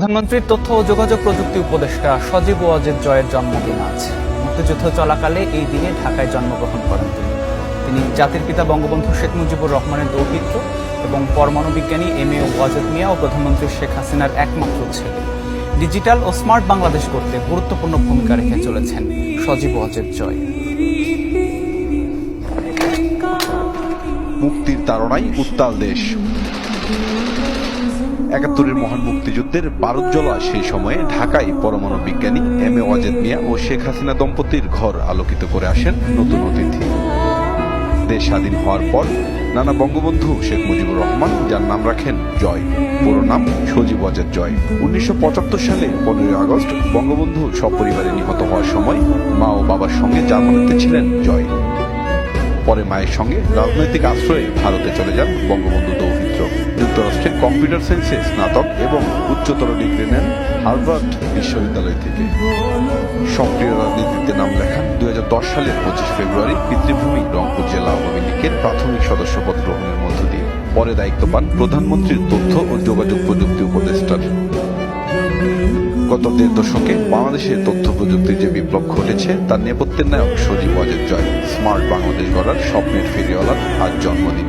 প্রধানমন্ত্রীর তথ্য ও যোগাযোগ প্রযুক্তি উপদেষ্টা সজীব ওয়াজেদ জয়ের জন্মদিন আজ। মুক্তিযুদ্ধ চলাকালে এই দিনে ঢাকায় জন্মগ্রহণ করেন তিনি। জাতির পিতা বঙ্গবন্ধু শেখ মুজিবুর রহমানের দৌহিত্র এবং পরমাণু বিজ্ঞানী এম এ ওয়াজেদ মিয়া ও প্রধানমন্ত্রী শেখ হাসিনার একমাত্র ছেলে। ডিজিটাল ও স্মার্ট বাংলাদেশ গড়তে গুরুত্বপূর্ণ ভূমিকা রেখে চলেছেন সজীব ওয়াজেদ জয়। মুক্তির তাড়নায় উত্তাল দেশ। ৭১-এর মহান মুক্তিযুদ্ধের বারুদ জ্বলা সেই সময়ে ঢাকায় পরমাণু বিজ্ঞানী এম এ ওয়াজেদ মিয়া ও শেখ হাসিনা দম্পতির ঘর আলোকিত করে আসেন নতুন অতিথি। দেশ স্বাধীন হওয়ার পর নানা বঙ্গবন্ধু শেখ মুজিবুর রহমান, যার নাম রাখেন জয়, পুরো নাম সজীব ওয়াজেদ জয়। ১৯৭৫ সালে ১৫ই আগস্ট বঙ্গবন্ধু সপরিবারে নিহত হওয়ার সময় মা ও বাবার সঙ্গে জার্মানিতে ছিলেন জয়। পরে মায়ের সঙ্গে রাজনৈতিক আশ্রয়ে ভারতে চলে যান বঙ্গবন্ধু দৌহিত্র। যুক্তরাষ্ট্রে কম্পিউটার সায়েন্সে স্নাতক এবং উচ্চতর ডিগ্রি নেন হার্ভার্ড বিশ্ববিদ্যালয় থেকে। সক্রিয় রাজনীতিতে নাম লেখান ২০১০ সালের ২৫ ফেব্রুয়ারি পিতৃভূমি রংপুর জেলা আওয়ামী লীগের প্রাথমিক সদস্যপদ গ্রহণের মধ্য দিয়ে। পরে দায়িত্ব পান প্রধানমন্ত্রীর তথ্য ও যোগাযোগ প্রযুক্তি উপদেষ্টার। গত ১.৫ দশকে বাংলাদেশের তথ্য প্রযুক্তির যে বিপ্লব ঘটেছে তার নেপথ্যের নায়ক সজীব ওয়াজেদ জয়। স্মার্ট বাংলাদেশ গড়ার স্বপ্নের ফেরিওয়ালার আজ জন্মদিন।